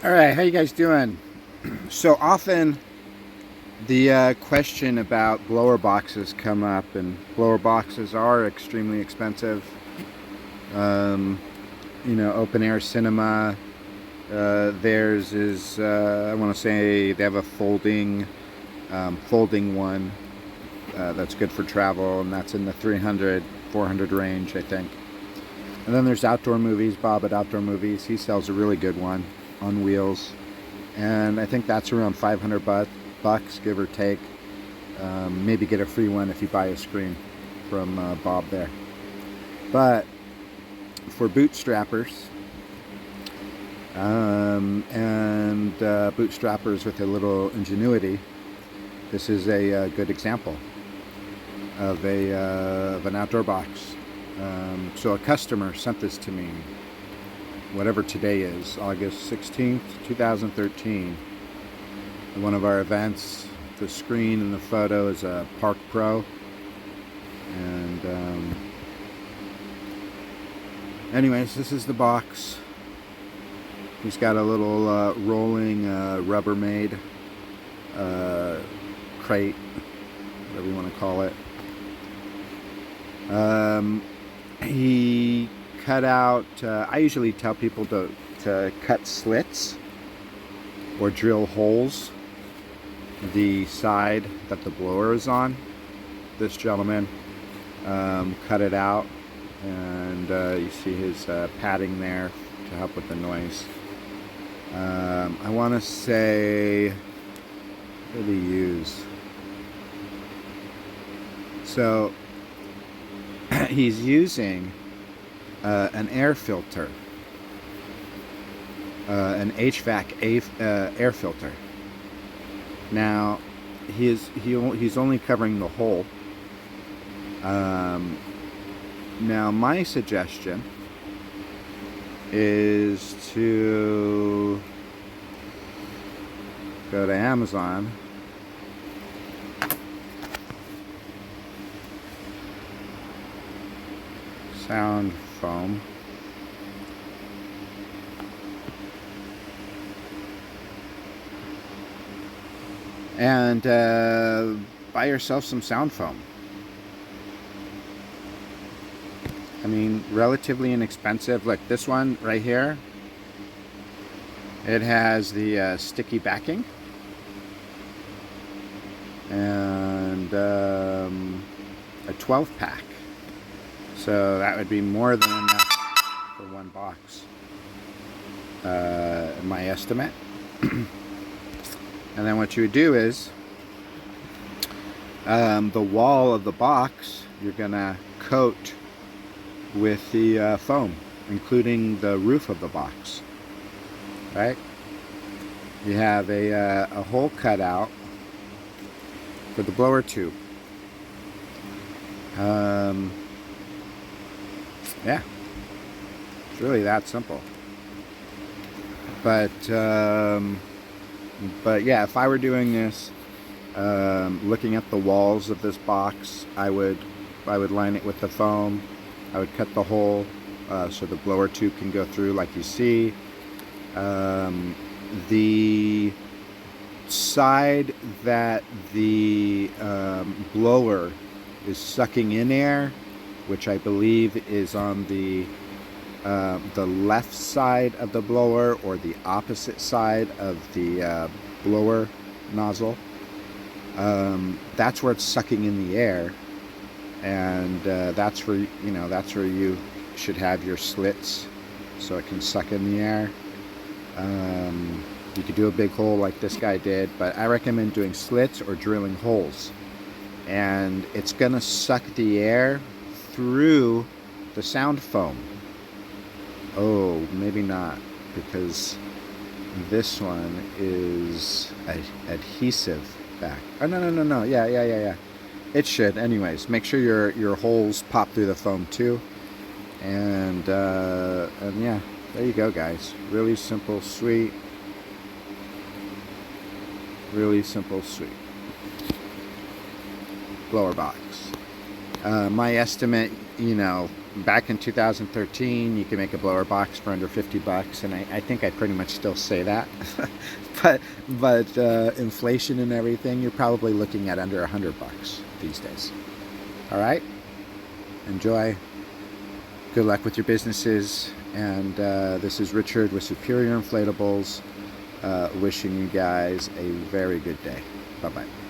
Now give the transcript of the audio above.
All right, how you guys doing? So often the question about blower boxes come up, and blower boxes are extremely expensive. Um, open air cinema. Theirs is I want to say they have a folding one that's good for travel, and that's in the 300, 400 range, I think. And then there's Outdoor Movies. Bob at Outdoor Movies, he sells a really good one on wheels, and I think that's around 500 bucks, give or take. Maybe get a free one if you buy a screen from Bob there. But for bootstrappers and bootstrappers with a little ingenuity, this is a good example of an outdoor box. So a customer sent this to me, whatever today is, August 16th, 2013. At one of our events. The screen in the photo is a Park Pro, and anyways, this is the box. He's got a little rolling Rubbermaid crate, whatever you want to call it. He cut out, I usually tell people to cut slits or drill holes the side that the blower is on. This gentleman cut it out, and you see his padding there to help with the noise. I want to say, what did he use? So he's using an air filter, an HVAC air filter. Now he's only covering the hole. Now my suggestion is to go to Amazon, sound foam, and buy yourself some sound foam. I mean, relatively inexpensive. Look, this one right here, it has the sticky backing, and a 12 pack, so that would be more than enough for one box, my estimate. And then what you would do is, the wall of the box, you're gonna coat with the foam, including the roof of the box. Right? You have a hole cut out for the blower tube. Yeah, it's really that simple. But yeah, if I were doing this, looking at the walls of this box, I would line it with the foam. I would cut the hole so the blower tube can go through, like you see. The side that the blower is sucking in air, which I believe is on the left side of the blower, or the opposite side of the blower nozzle. That's where it's sucking in the air, and that's where you should have your slits, so it can suck in the air. You could do a big hole like this guy did, but I recommend doing slits or drilling holes, and it's gonna suck the air through the sound foam. Oh, maybe not, because this one is adhesive back. Oh, no. Yeah. It should. Anyways, make sure your holes pop through the foam too. And yeah, there you go, guys. Really simple, sweet. Really simple, sweet. Blower box. My estimate, back in 2013, you could make a blower box for under 50 bucks, and I think I pretty much still say that. but inflation and everything, you're probably looking at under 100 bucks these days. All right? Enjoy. Good luck with your businesses. And this is Richard with Superior Inflatables, wishing you guys a very good day. Bye-bye.